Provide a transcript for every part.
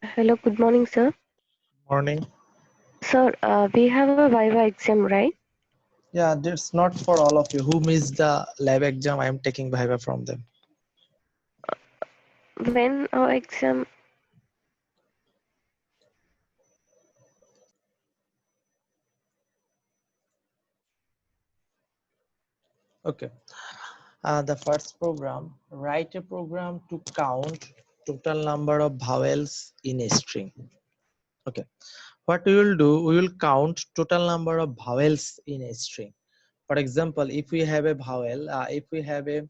Hello, good morning, sir. Morning. Sir, we have a Viva exam, right? Yeah, that's not for all of you who missed the lab exam. I am taking Viva from them. When our exam, Okay. The first program, write a program to count total number of vowels in a string. Okay. What we will do, we will count total number of vowels in a string. For example, if we have a vowel, if we have a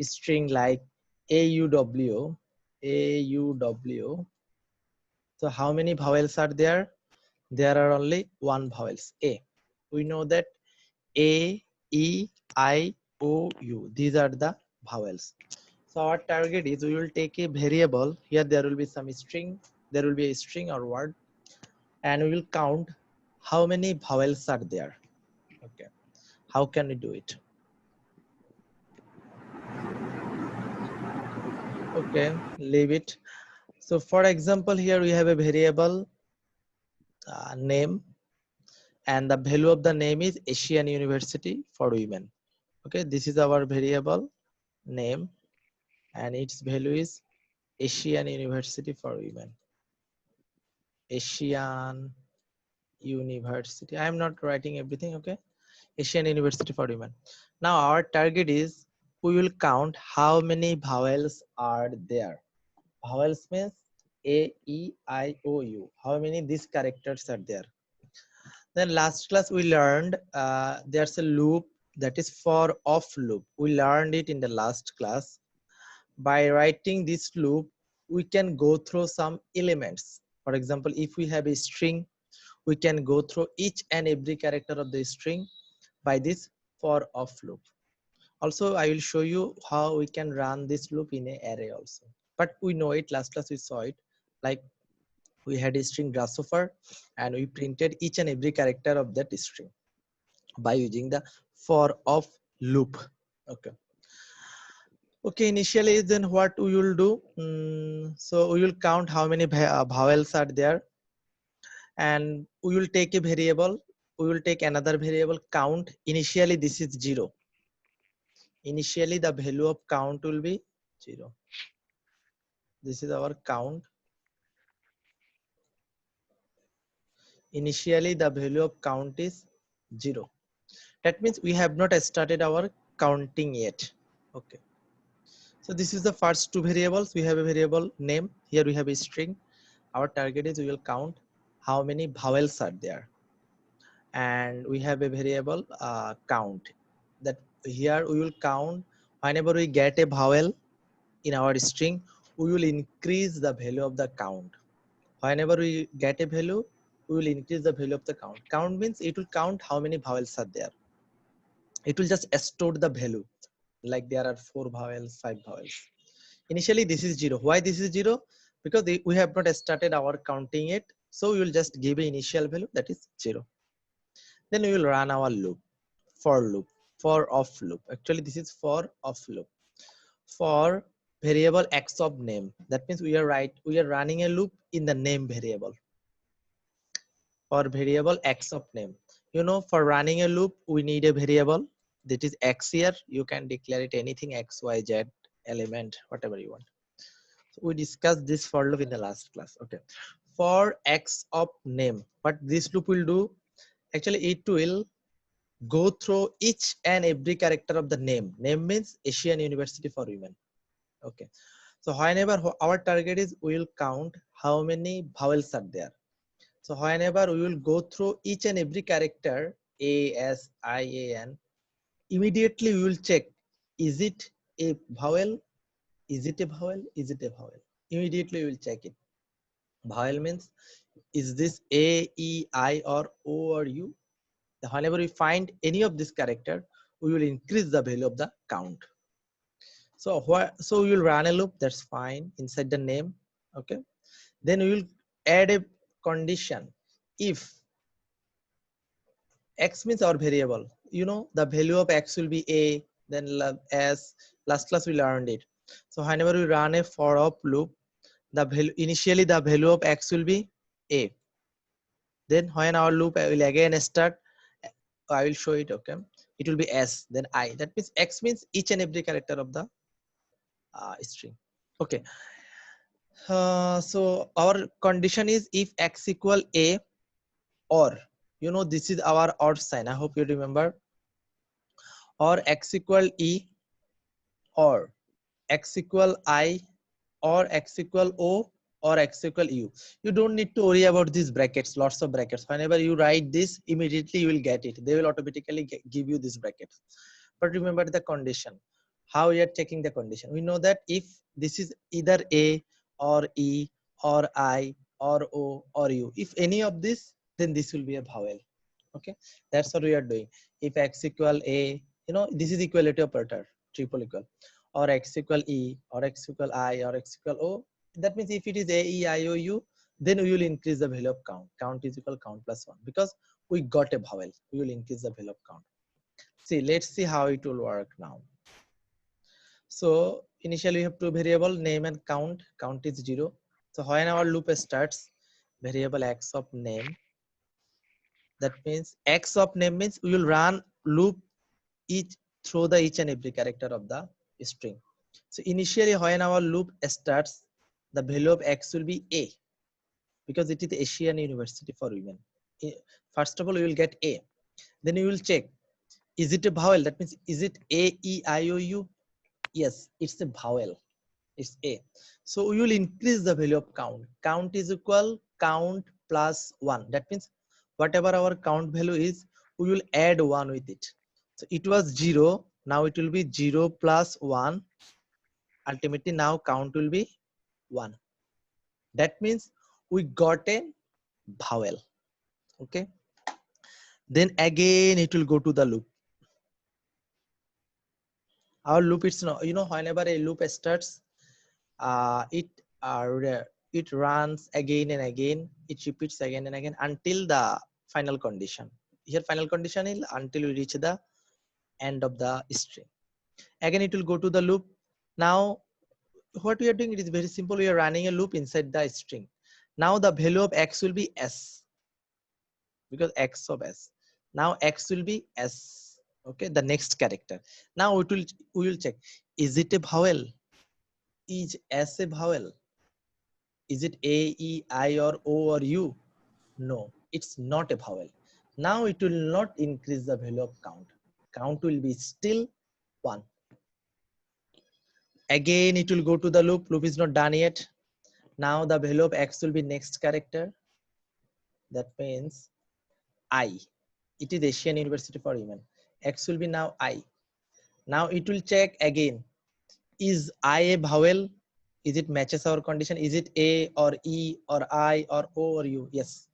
string like AUW, AUW, so how many vowels are there? There are only one vowels, A. We know that A, E, I, O, U. These are the vowels. So our target is we will take a variable. Here there will be some string. There will be a string or word. And we will count how many vowels are there. Okay. How can we do it? Okay. Leave it. So for example, here we have a variable name. And the value of the name is Asian University for Women. Okay. This is our variable name. And its value is Asian University for Women. Asian University. I am not writing everything, okay? Asian University for Women. Now our target is we will count how many vowels are there. Vowels means A, E, I, O, U. How many these characters are there? Then last class we learned there's a loop that is for off loop. We learned it in the last class. By writing this loop, we can go through some elements. For example, if we have a string, we can go through each and every character of the string by this for off loop. Also, I will show you how we can run this loop in an array also. But we know it, last class we saw it, like we had a string Grasshopper and we printed each and every character of that string by using the for off loop. Okay. Okay, initially then what we will do, so we will count how many vowels are there and we will take a variable, we will take another variable count. Initially this is 0. Initially the value of count will be 0. This is our count. Initially the value of count is 0. That means we have not started our counting yet. Okay. So this is the first two variables. We have a variable name. Here we have a string. Our target is we will count how many vowels are there. And we have a variable count. That here we will count whenever we get a vowel in our string, we will increase the value of the count. Whenever we get a value, we will increase the value of the count. Count means it will count how many vowels are there. It will just store the value. Like there are 4 vowels, 5 vowels. Initially this is 0. Why this is 0? Because we have not started our counting it. So we will just give an initial value that is 0. Then we will run our loop, for off loop. Actually this is for off loop. For variable x of name. That means we are running a loop in the name variable. For variable x of name. You know, for running a loop, we need a variable that is x here. You can declare it anything x, y, z, element, whatever you want. So we discussed this for loop in the last class. Okay. For x of name, what this loop will do, actually it will go through each and every character of the name. Name means Asian University for Women. Okay. So whenever our target is, we will count how many vowels are there. So whenever we will go through each and every character, A, S, I, A, N, immediately we will check, is it a vowel? Is it a vowel? Is it a vowel? Immediately we will check it. Vowel means, is this A, E, I, or O, or U? Whenever we find any of this character, we will increase the value of the count. So we will run a loop, that's fine, inside the name. Okay. Then we will add a condition. If x means our variable, you know, the value of x will be a, then as last class we learned it. So whenever we run a for up loop, the value initially the value of x will be a. Then when our loop will again start, I will show it. Okay, it will be s, then I. That means x means each and every character of the string. Okay, so our condition is if x equal a, or this is our or sign. I hope you remember. Or x equal e, or x equal I, or x equal O, or x equal U. You don't need to worry about these brackets, lots of brackets. Whenever you write this, immediately you will get it. They will automatically give you these brackets. But remember the condition. How we are checking the condition? We know that if this is either A or E or I or O or U, if any of this, then this will be a vowel. Okay, that's what we are doing. If x equal A, this is equality operator, triple equal, or x equal E, or x equal I, or x equal O. That means if it is A, E, I, O, U, then we will increase the value of count. Count is equal count plus 1, because we got a vowel. We will increase the value of count. See, let's see how it will work now. So initially we have two variable, name and count. Count is 0. So when our loop starts, variable x of name, that means x of name means we will run loop each through the each and every character of the string. So initially when our loop starts, the value of x will be a, because it is the Asian University for Women. First of all, we will get a. Then we will check, is it a vowel? That means is it A, E, I, O, U? Yes, it's a vowel. It's A. So we will increase the value of count. Count is equal count plus 1. That means whatever our count value is, we will add 1 with it. So it was 0. Now it will be 0 plus 1. Ultimately now count will be 1. That means we got a vowel. Okay. Then again it will go to the loop. Our loop, it's not, whenever a loop starts, it it runs again and again. It repeats again and again until the final condition. Here final condition is until we reach the end of the string. Again it will go to the loop. Now what we are doing, it is very simple. We are running a loop inside the string. Now the value of x will be s, because x of s. Now x will be s. Okay, the next character. Now we will check, is it a vowel? Is s a vowel? Is it A, E, I, or O, or U? No, it's not a vowel. Now it will not increase the value of count. Count will be still 1. Again it will go to the loop. Loop is not done yet. Now the value of x will be next character. That means I. It is Asian University for Women. X will be now I. Now it will check again. Is I a vowel? Is it matches our condition? Is it A or E or I or O or U? Yes,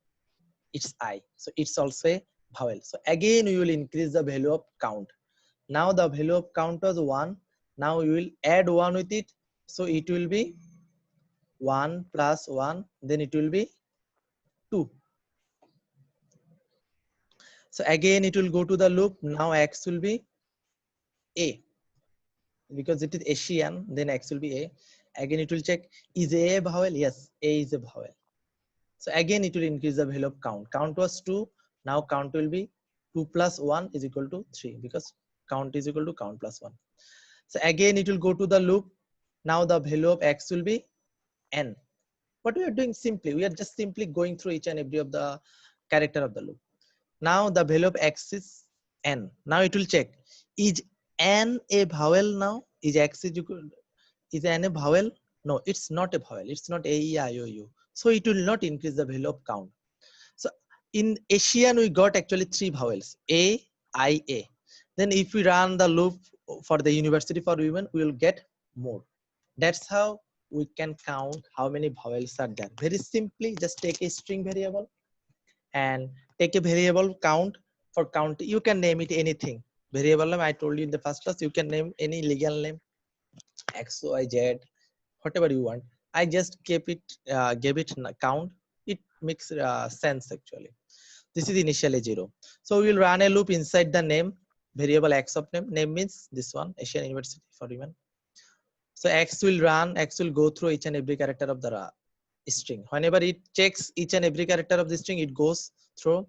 it's I. So it's also a vowel. So again we will increase the value of count. Now the value of count was 1. Now we will add 1 with it. So it will be 1 plus 1. Then it will be 2. So again it will go to the loop. Now x will be A, because it is Asian. Then x will be A. Again it will check, is A a vowel? Yes, A is a vowel. So again it will increase the value of count. Count was 2. Now count will be 2 plus 1 is equal to 3, because count is equal to count plus 1. So again it will go to the loop. Now the value of x will be n. What we are doing simply, we are just simply going through each and every of the character of the loop. Now the value of x is n. Now it will check, is n a vowel now? Is x is equal, is n a vowel? No, it's not a vowel. It's not A, E, I, O, U. So it will not increase the value of count. So in Asian, we got actually 3 vowels, A, I, A. Then if we run the loop for the University for Women, we will get more. That's how we can count how many vowels are there. Very simply, just take a string variable and take a variable count. For count, you can name it anything. Variable name, I told you in the first class, you can name any legal name, X, Y, Z, whatever you want. I just gave it count. It makes sense actually. This is initially 0. So we will run a loop inside the name variable x of name. Name means this one, Asian University for Women. So X will go through each and every character of the string. Whenever it checks each and every character of the string, it goes through.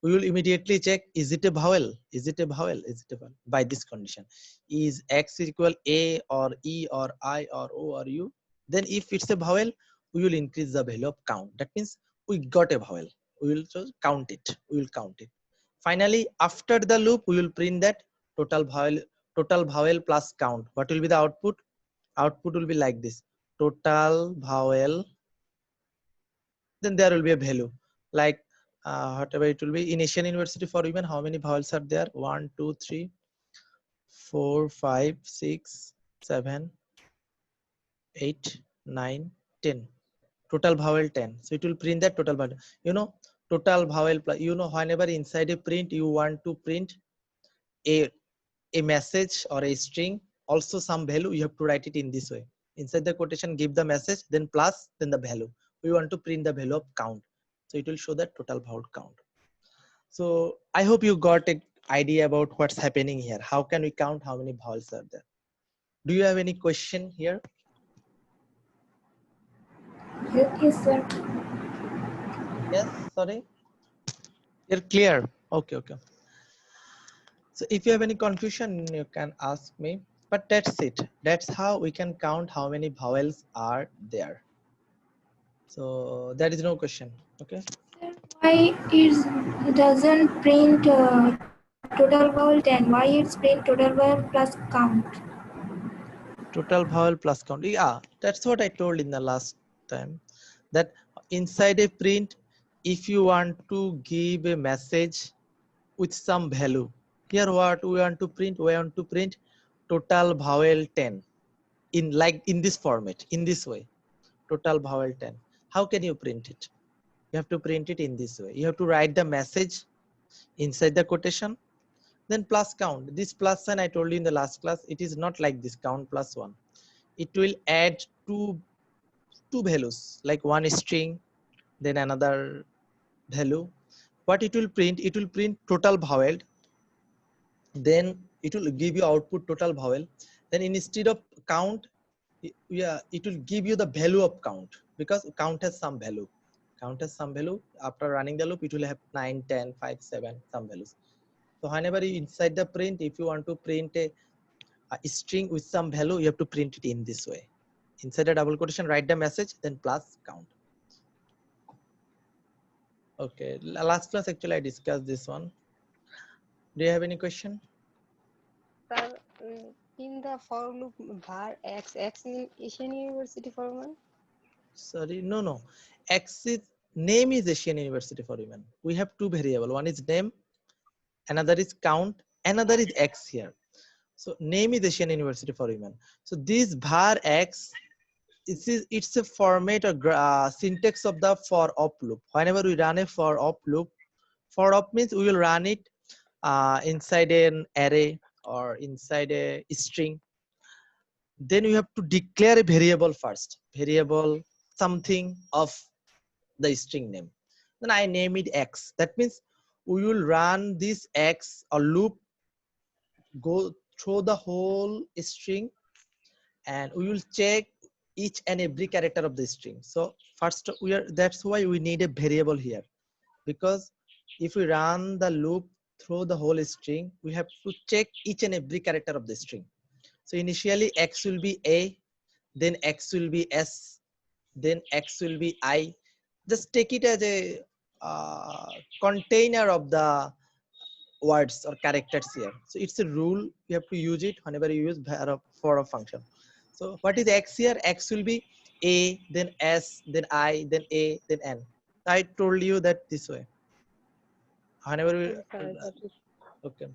We will immediately check, is it a vowel? Is it a vowel? Is it a vowel? By this condition, is X equal A or E or I or O or U? Then if it's a vowel, we will increase the value of count. That means we got a vowel. We will just count it. We will count it. Finally, after the loop, we will print that total vowel plus count. What will be the output? Output will be like this: total vowel, then there will be a value like whatever it will be. In Asian University for Women, how many vowels are there? 1 2 3 4 5 6 7 8 9 10. Total vowel 10. So it will print that total vowel, you know, total vowel plus, you know, whenever inside a print you want to print a a message or a string, also some value, you have to write it in this way. Inside the quotation, give the message, then plus, then the value. We want to print the value of count. So it will show that total vowel count. So I hope you got an idea about what's happening here. How can we count how many vowels are there? Do you have any question here? Yes, sir. Yes, sorry. You're clear. Okay, okay. So if you have any confusion, you can ask me. But that's it. That's how we can count how many vowels are there. So there is no question. Okay. Why it doesn't print total vowel 10? Why it's print total vowel plus count? Total vowel plus count. Yeah, that's what I told in the last time. That inside a print, if you want to give a message with some value, here what we want to print? We want to print total vowel 10 in like in this format, in this way. Total vowel 10. How can you print it? You have to print it in this way. You have to write the message inside the quotation, then plus count. This plus sign I told you in the last class, it is not like this count plus one. It will add two values, like one string, then another value. What it will print total vowel, then it will give you output total vowel. Then instead of count, yeah, it will give you the value of count, because count has some value. Count has some value. After running the loop, it will have 9 10 5 7 some values. So whenever you inside the print, if you want to print a string with some value, you have to print it in this way. Inside a double quotation, write the message, then plus count. Okay, last class actually I discussed this one. Do you have any question? Sir, in the for loop var x in Asian University for women. Sorry, no. X is name is Asian University for Women. We have two variable. One is name, another is count, another is X here. So name is Asian University for Women. So this var X, it's a format or syntax of the for op loop. Whenever we run a for op loop, for op means we will run it inside an array or inside a string. Then you have to declare a variable first, variable something of the string name. Then I name it X. That means we will run this X or loop, go through the whole string, and we will check each and every character of the string. So first that's why we need a variable here, because if we run the loop through the whole string, we have to check each and every character of the string. So initially X will be A, then X will be S, then X will be I. Just take it as a container of the words or characters here. So it's a rule, you have to use it whenever you use for a function. So what is X here? X will be A, then S, then I, then A, then N. I told you that this way. Whenever we, Yes, sir, I got it. okay.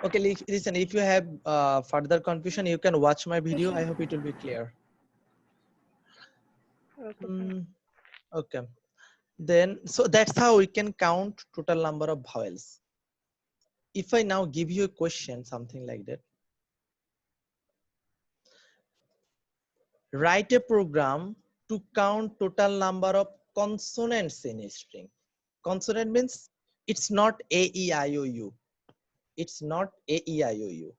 Okay, listen, if you have further confusion, you can watch my video. I hope it will be clear. Okay, sir. Okay. Then, so that's how we can count total number of vowels. If I now give you a question, something like that, write a program to count total number of consonants in a string. Consonant means it's not A, E, I, O, U. It's not A, E, I, O, U.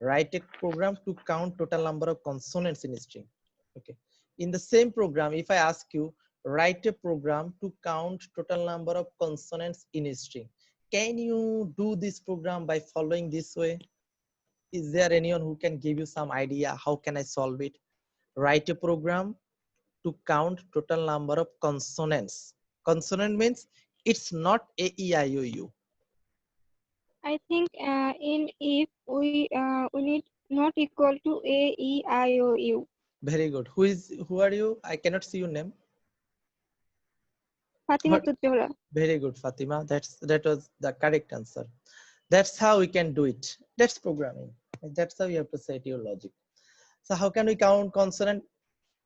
write a program to count total number of consonants in a string. Okay, in the same program, if I ask you write a program to count total number of consonants in a string, can you do this program by following this way? Is there anyone who can give you some idea how can I solve it? Write a program to count total number of consonants. Consonant means it's not a e I o u. I think in if we need not equal to a e I o u. Very good. Who are you? I cannot see your name. Fatima What? Tujola. Very good, Fatima. That was the correct answer. That's how we can do it. That's programming. That's how you have to set your logic. So how can we count consonant?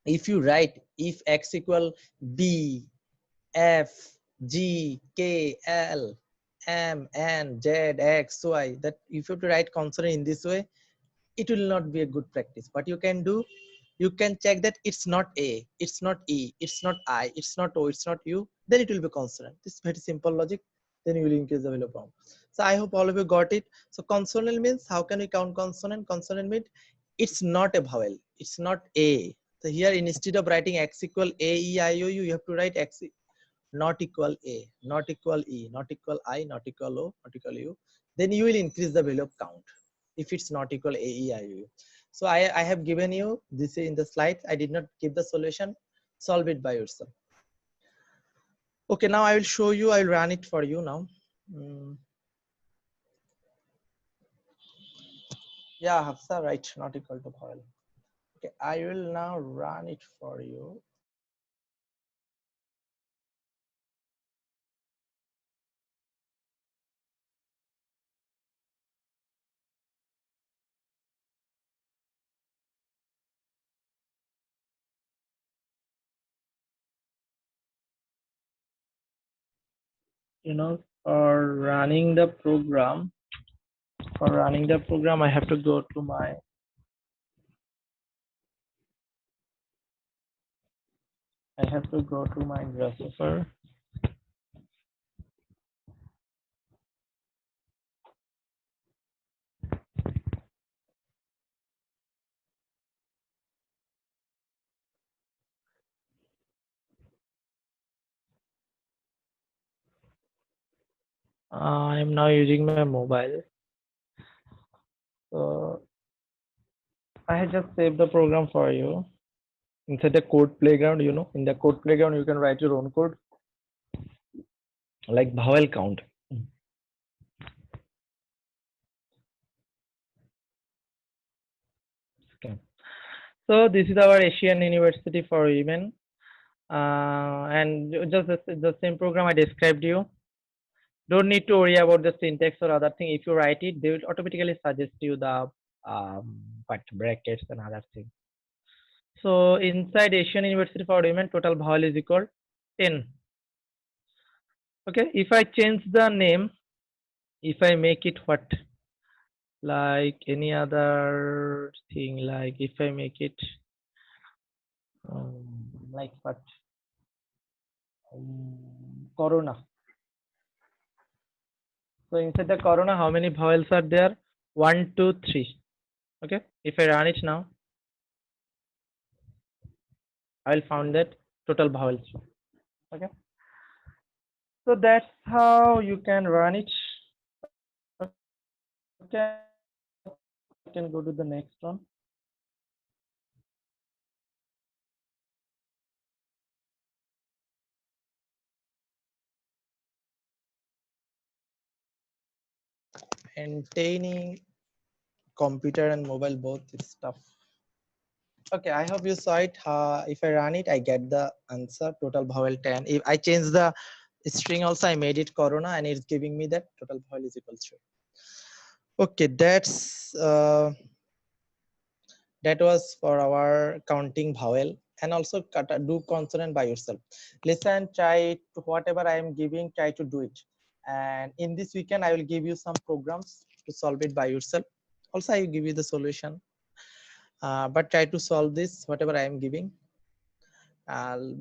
If you write if x equal b, f, g, k, l, m, n, z, x, y, that if you have to write consonant in this way, it will not be a good practice. What you can do, you can check that it's not a, it's not e, it's not I, it's not o, it's not u, then it will be consonant. This is very simple logic. Then you will increase the value of pound. So I hope all of you got it. So consonant means how can we count consonant? Consonant means it's not a vowel, it's not a. So here instead of writing x equal a, e, I, o, u, you have to write x not equal a, not equal e, not equal I, not equal o, not equal u. Then you will increase the value of count if it's not equal a, e, I, o, u. So I have given you this in the slides. I did not give the solution. Solve it by yourself. Okay, now I will show you. I will run it for you now. Yeah, Hafsa, right, not equal to vowel. Okay, I will now run it for you. For running the program, I have to go to my Grasshopper. I am now using my mobile. So I have just saved the program for you. Inside the code playground, in the code playground, you can write your own code like vowel count. Okay. So this is our Asian University for Women. And just the same program I described you. Don't need to worry about the syntax or other thing. If you write it, they will automatically suggest you the what brackets and other things. So inside Asian University for Women, total vowel is equal 10. Okay, if I change the name, if I make it what, like any other thing, like if I make it like what, Corona. So inside the Corona, how many vowels are there? 1, 2, 3. Okay, if I run it now, I will find that total vowels. Okay, so that's how you can run it. Okay, I can go to the next one. Maintaining computer and mobile both is tough. Okay, I hope you saw it. If I run it, I get the answer total vowel 10. If I change the string also, I made it Corona and it's giving me that total vowel is equal to. Okay, that was for our counting vowel, and also do consonant by yourself. Listen, try to whatever I am giving, try to do it. And in this weekend, I will give you some programs to solve it by yourself. Also, I will give you the solution, but try to solve this whatever I am giving.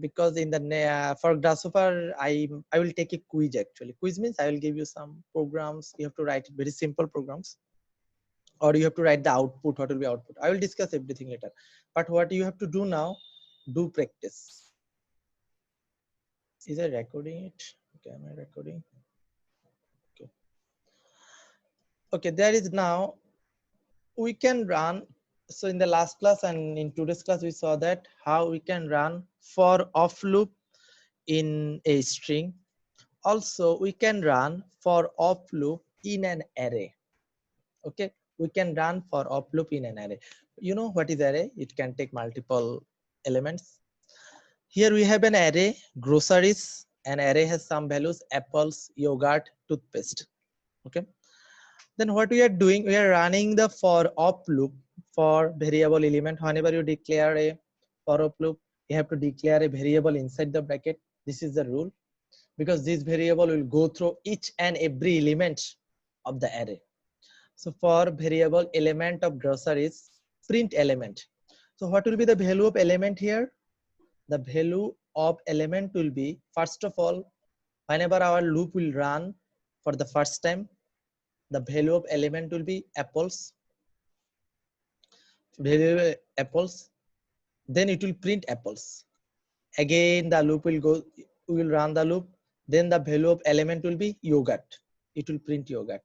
Because in the for Grasshopper, I will take a quiz actually. Quiz means I will give you some programs. You have to write very simple programs. or you have to write the output. What will be output? I will discuss everything later, but what you have to do now, do practice. Is I recording it? Okay, am I recording? Okay. Okay, there is now we can run. So in the last class and in today's class we saw that how we can run for off loop in a string. Also we can run for off loop in an array. Okay, we can run for off loop in an array. You know what is array? It can take multiple elements. Here we have an array, groceries. An array has some values: apples, yogurt, toothpaste. Okay, then what we are doing, we are running the for op loop for variable element. Whenever you declare a for op loop, you have to declare a variable inside the bracket. This is the rule, because this variable will go through each and every element of the array. So for variable element of groceries, print element. So what will be the value of element here? The value of element will be, first of all, whenever our loop will run for the first time, the value of element will be apples. Value apples, then it will print apples. Again the loop will go, we will run the loop, then the value of element will be yogurt, it will print yogurt.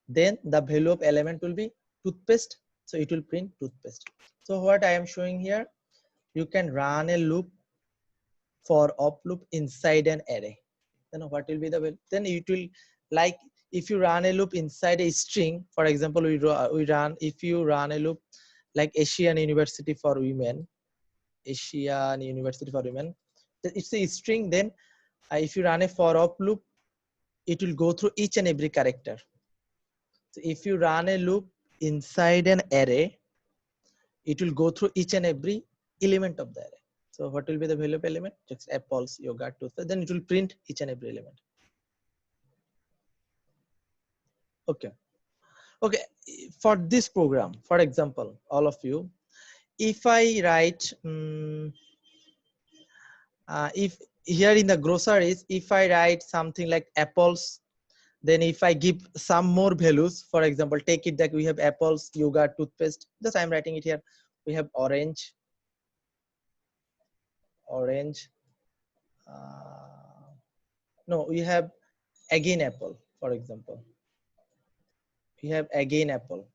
Then the value of element will be toothpaste, so it will print toothpaste. So what I am showing here, you can run a loop for op loop inside an array. Then what will be the value? Then it will, like if you run a loop inside a string, for example, we run, if you run a loop like Asian University for Women, Asian University for Women, it's a string. Then if you run a for op loop, it will go through each and every character. So if you run a loop inside an array, it will go through each and every element of the array. So what will be the value of element? Just apples, yogurt, toothpaste. Then it will print each and every element. Okay. Okay. For this program, for example, all of you, if I write, if here in the groceries, if I write something like apples, then if I give some more values, for example, take it that we have apples, yogurt, toothpaste. Just I'm writing it here. We have orange, orange. No, we have again apple, for example. We have again apple.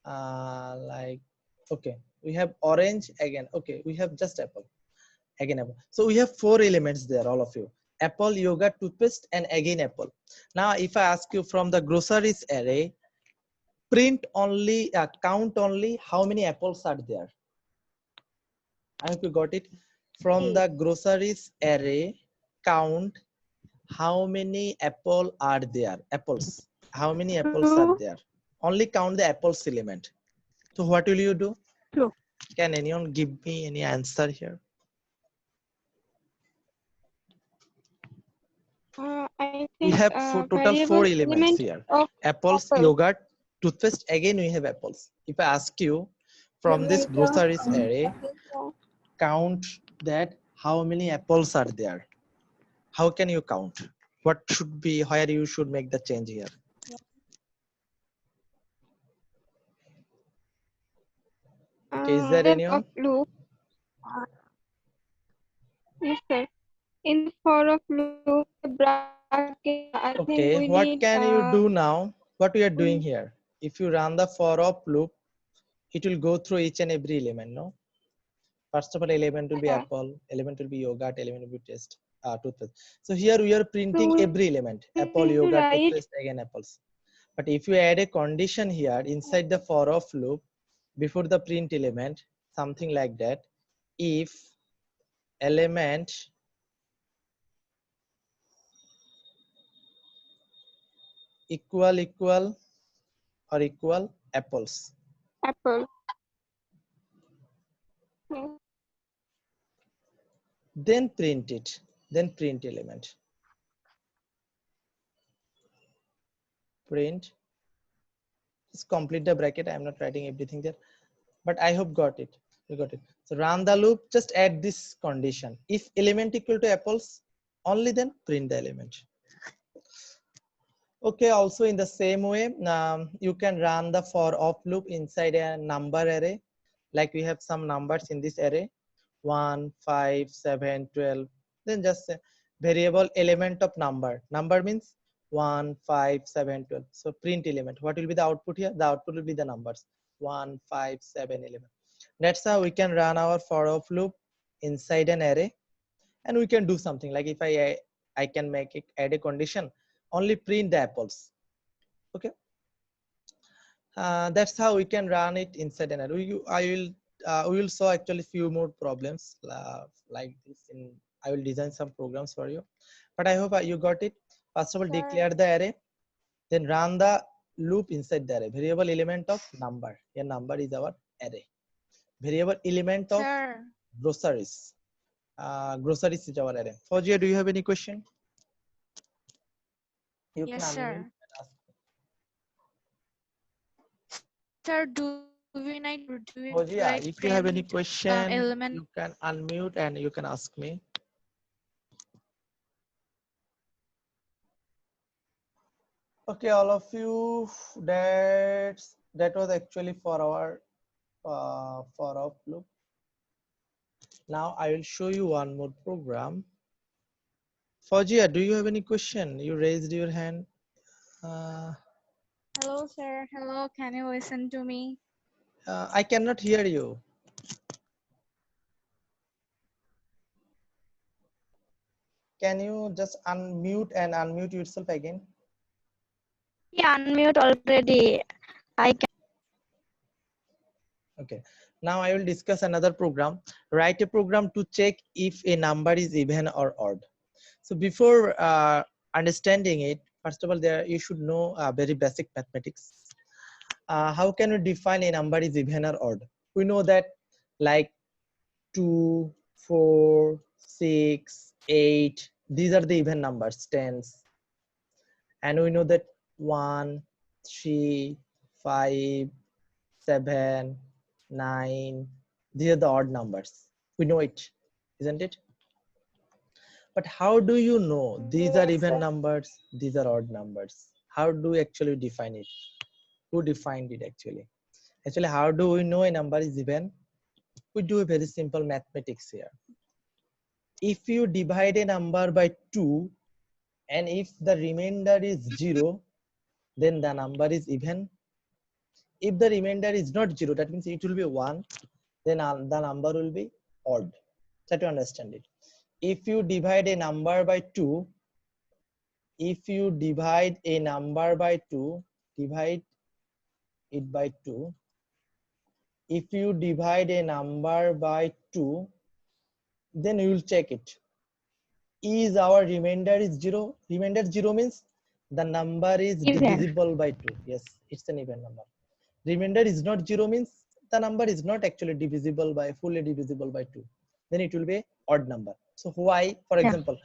Like, okay, we have orange again. Okay, we have just apple, again apple. So we have 4 elements there, all of you. Apple, yogurt, toothpaste, and again apple. Now, if I ask you from the groceries array, print only, count only how many apples are there. I hope you got it. From the groceries array, count how many apples are there. Apples. How many apples are there? Only count the apples element. So what will you do? True. Can anyone give me any answer here? I We think have total 4 elements element here. of Apples, apple. yogurt, toothpaste. Again, we have apples. If I ask you from this groceries array, count that how many apples are there. How can you count? What should be, where you should make the change here? Okay, is there anyone? Of loop. Yes, sir. In the for of loop, the bracket. I think we Okay, need. what can you do now? What we are doing here? If you run the for op loop, it will go through each and every element, no? First of all, element will be apple, element will be yogurt, element will be toothpaste. So here we are printing So every element, we apple, need to yogurt, write toothpaste, again apples. But if you add a condition here inside the for of loop, before the print element, something like that, if element equal or equal apples, apple. Yes. then print it, then print element, print, just complete the bracket. I am not writing everything there, but I hope got it. You got it. So run the loop, just add this condition. If element equal to apples, only then print the element. Okay, also in the same way, you can run the for of loop inside a number array. Like we have some numbers in this array, 1, 5, 7, 12. Then just say variable element of number. Number means 1, 5, 7, 12. So print element. What will be the output here? The output will be the numbers 1, 5, 7, 11. That's how we can run our for of loop inside an array, and we can do something like if I can make it add a condition, only print the apples. Okay, that's how we can run it inside an array. We will saw actually few more problems like this in. I will design some programs for you, but I hope you got it. First of all, Sir, declare the array, then run the loop inside the array. Variable element of number. Here number is our array. Variable element of sir. groceries. Groceries is our array. Fauziya, do you have any question? You can Yes, unmute sir. and ask. Sir, do we need to do it Fauziya, like if you have any print question, element? you can unmute and you can ask me. Okay, all of you, that was actually for our for our loop. Now I will show you one more program. Fauziya, do you have any question? You raised your hand. Uh, Hello, sir. Hello, can you listen to me? I cannot hear you. Can you just unmute and unmute yourself again? Yeah, unmute already. I can. Okay. Now I will discuss another program. Write a program to check if a number is even or odd. So before understanding it, first of all, there you should know very basic mathematics. How can we define a number is even or odd? We know that like 2, 4, 6, 8, these are the even numbers, tens. And we know that 1, 3, 5, 7, 9, these are the odd numbers. We know it, isn't it? But how do you know these are Yes, even sir. numbers, these are odd numbers? How do we actually define it? Who defined it actually? Actually, how do we know a number is even? We do a very simple mathematics here. If you divide a number by 2 and if the remainder is 0, then the number is even. If the remainder is not 0, that means it will be 1, then the number will be odd. Try to understand it. If you divide a number by 2, if you divide a number by 2, divide it by 2. If you divide a number by 2, then you will check it. Is our remainder is 0? Remainder 0 means the number is Even. divisible by 2. Yes, it's an even number. Remainder is not 0 means the number is not actually divisible by fully divisible by 2. Then it will be an odd number. So why, for Yeah. example,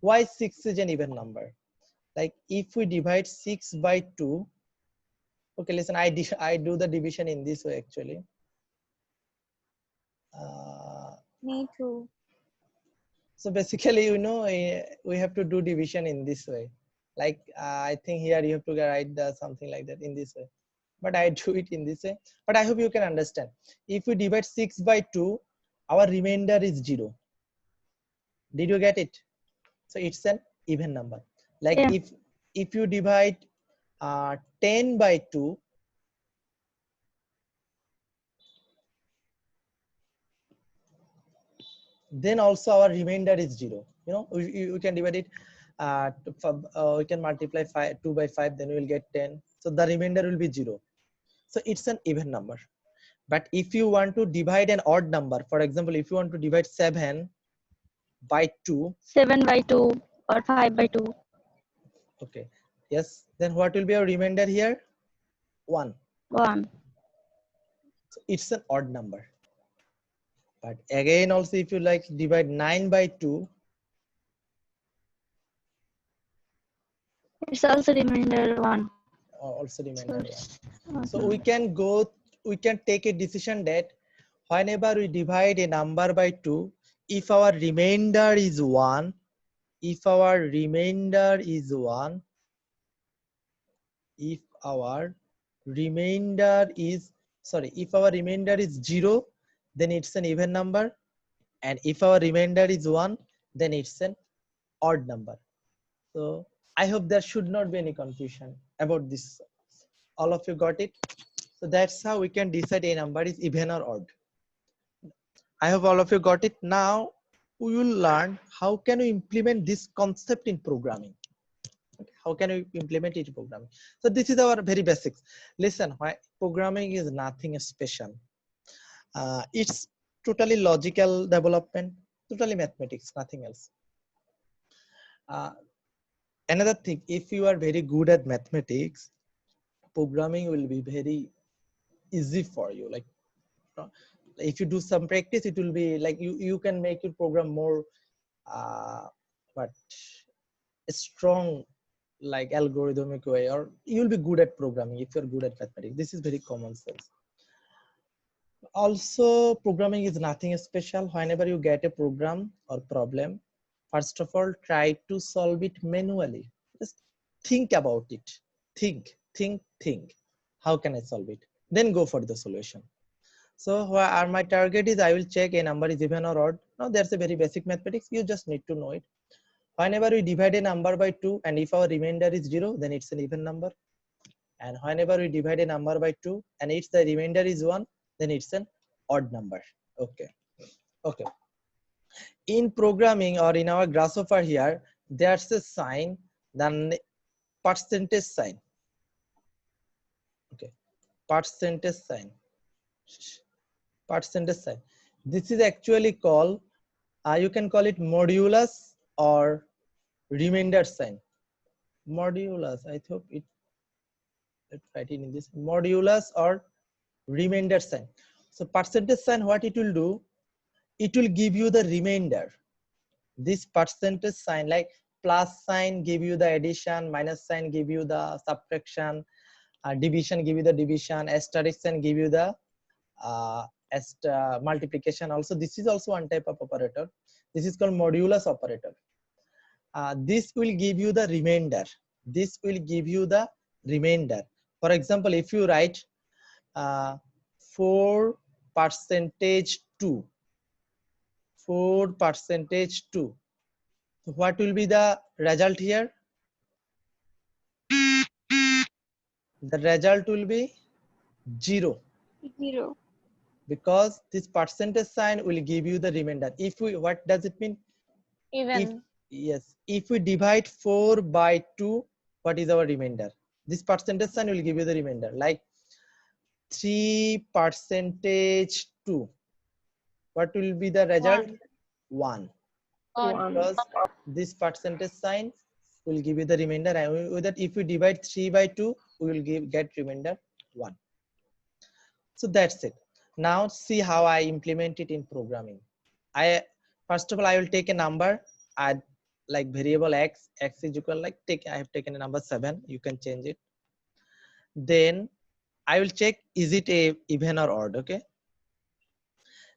why 6 is an even number? Like if we divide 6 by 2, okay, listen, I do the division in this way actually. Me too. So basically, you know, we have to do division in this way. Like I think here you have to write something like that in this way. But I do it in this way. But I hope you can understand. If we divide 6 by 2, our remainder is 0. Did you get it? So it's an even number. Like Yeah. if you divide 10 by 2, then also our remainder is 0. You know, we can divide it, we can multiply 2 by 5, then we will get 10. So the remainder will be 0. So it's an even number. But if you want to divide an odd number, for example, if you want to divide 7 by 2, 7 by 2 or 5 by 2. okay, yes, then what will be our remainder here? 1. 1. So it's an odd number. But again, also if you like divide 9 by 2, It's also remainder 1. also So remainder 1. it's odd So number. we can take a decision that whenever we divide a number by 2, if our remainder is 1, if our remainder is 1, if our remainder is, sorry, if our remainder is 0, then it's an even number, and if our remainder is 1, then it's an odd number. So I hope there should not be any confusion about this. All of you got it? So that's how we can decide a number is even or odd. I hope all of you got it. Now we will learn how can we implement this concept in programming. Okay, how can we implement it in programming? So this is our very basics. Listen, why programming is nothing special. It's totally logical development, totally mathematics, nothing else. Uh, Another thing, if you are very good at mathematics, programming will be very easy for you. Like if you do some practice, it will be like you can make your program more but strong, like algorithmic way, or you'll be good at programming if you're good at mathematics. This is very common sense. Also, programming is nothing special. Whenever you get a program or problem, first of all, try to solve it manually. Just think about it. Think. How can I solve it? Then go for the solution. So my target is I will check a number is even or odd. Now there's a very basic mathematics. You just need to know it. Whenever we divide a number by 2 and if our remainder is 0, then it's an even number. And whenever we divide a number by 2 and if the remainder is 1, then it's an odd number. Okay. In programming or in our Grasshopper here, there's a sign, then percentage sign. Okay, percentage sign. This is actually called, you can call it modulus or remainder sign. Modulus, I thought it, let's write it in this, modulus or remainder sign. So percentage sign, what it will do, it will give you the remainder. This percentage sign, like plus sign give you the addition, minus sign give you the subtraction, division give you the division, asterisk sign give you the multiplication. Also, this is also one type of operator. This is called modulus operator. This will give you the remainder. This will give you the remainder. For example, if you write 4 percentage 2, 4 percentage 2, so what will be the result here? The result will be 0, 0. because this percentage sign will give you the remainder. If we, what does it mean? Even. If we divide 4 by 2, what is our remainder? This percentage sign will give you the remainder, like 3 percentage 2. What will be the result? 1. Because this percentage sign will give you the remainder, and with that, if we divide 3 by 2, we will get remainder 1. So that's it. Now see how I implement it in programming. First of all, I will take a number, add like variable x is equal, like I have taken a number 7, you can change it. Then I will check, is it a even or odd? Okay.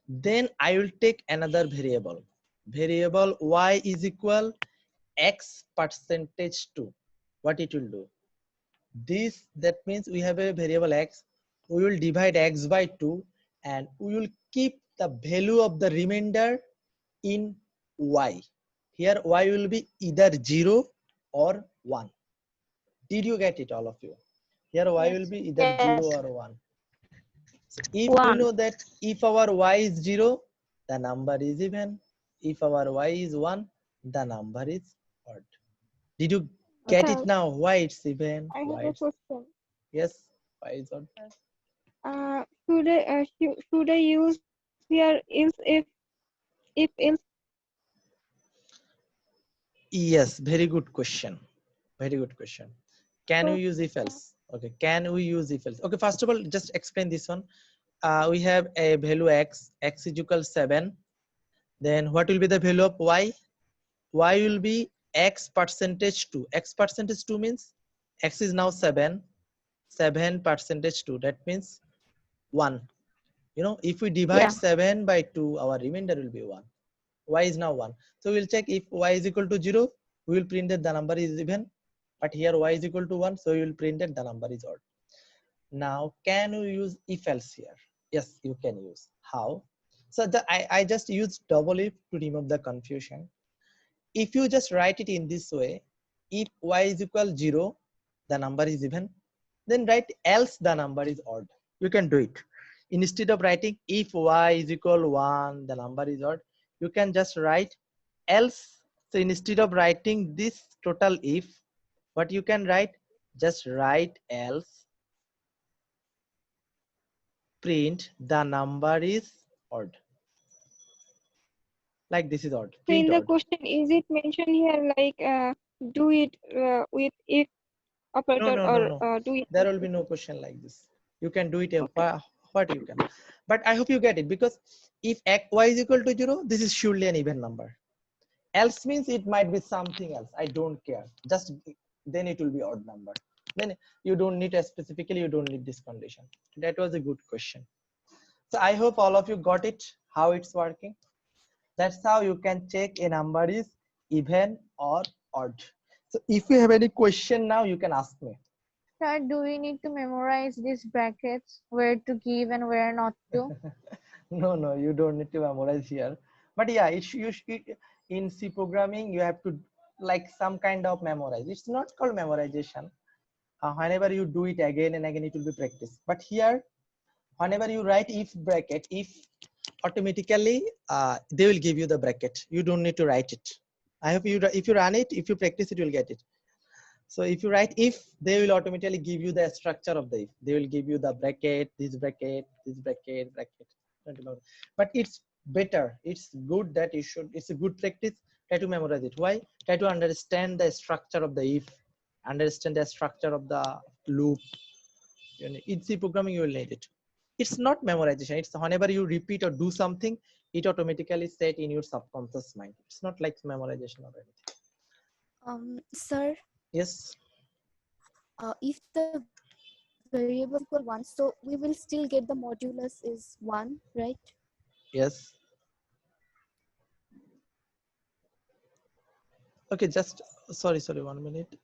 Then I will take another variable y is equal x percentage 2. What it will do? This, that means we have a variable x, we will divide x by 2 and we will keep the value of the remainder in y. Here y will be either 0 or 1. Did you get it, all of you? Here y will be either 0 or 1. So if we know that if our y is 0, the number is even. If our y is 1, the number is odd. Did you get it now? Why it's even? I Why have a it's, question. yes, why is odd? Should I use here if else? Yes, very good question. Very good question. Can we use if else? Okay, can we use if else? Okay, first of all, just explain this one. We have a value x is equal 7. Then what will be the value of y? Y will be x percentage 2. X percentage 2 means x is now 7. 7 percentage 2. That means 1. You know, if we divide 7 by 2, our remainder will be 1. Y is now 1. So we'll check if y is equal to 0, we will print that the number is even. but here y is equal to 1, so you will print that the number is odd. Now can you use if else here? Yes, you can use. How? So I just used double if to remove the confusion. If you just write it in this way, if y is equal 0, the number is even, then write else the number is odd. You can do it. Instead of writing if y is equal 1, the number is odd, you can just write else. So instead of writing this total if, what you can write, just write else, print the number is odd. Like this is odd, So in print the odd. question, is it mentioned here like do it with if No, operator no, no, or no. do it There with will be no question like this. You can do it okay. what you can. But I hope you get it, because if y is equal to 0, this is surely an even number. Else means it might be something else. I don't care. Just then it will be odd number. Then you don't need specifically, you don't need this condition. That was a good question. So I hope all of you got it, how it's working. That's how you can check a number is even or odd. So if you have any question now, you can ask me. Sir, do we need to memorize these brackets, where to give and where not to? No, no, you don't need to memorize here. But yeah, in C programming, you have to like some kind of memorize. It's not called memorization. Whenever you do it again and again, it will be practice. But here, whenever you write if bracket, if automatically they will give you the bracket. You don't need to write it. I hope you, if you run it, if you practice it, you will get it. So if you write if, they will automatically give you the structure of the if. They will give you the bracket, this bracket, this bracket, bracket. But it's better. It's good that you should. It's a good practice. Try to memorize it. Why? Try to understand the structure of the if, understand the structure of the loop. In C programming, you will need it. It's not memorization. It's whenever you repeat or do something, it automatically set in your subconscious mind. It's not like memorization or anything. Sir, Yes. if the variable is equal 1, so we will still get the modulus is 1, right? Yes. Okay, just sorry, 1 minute.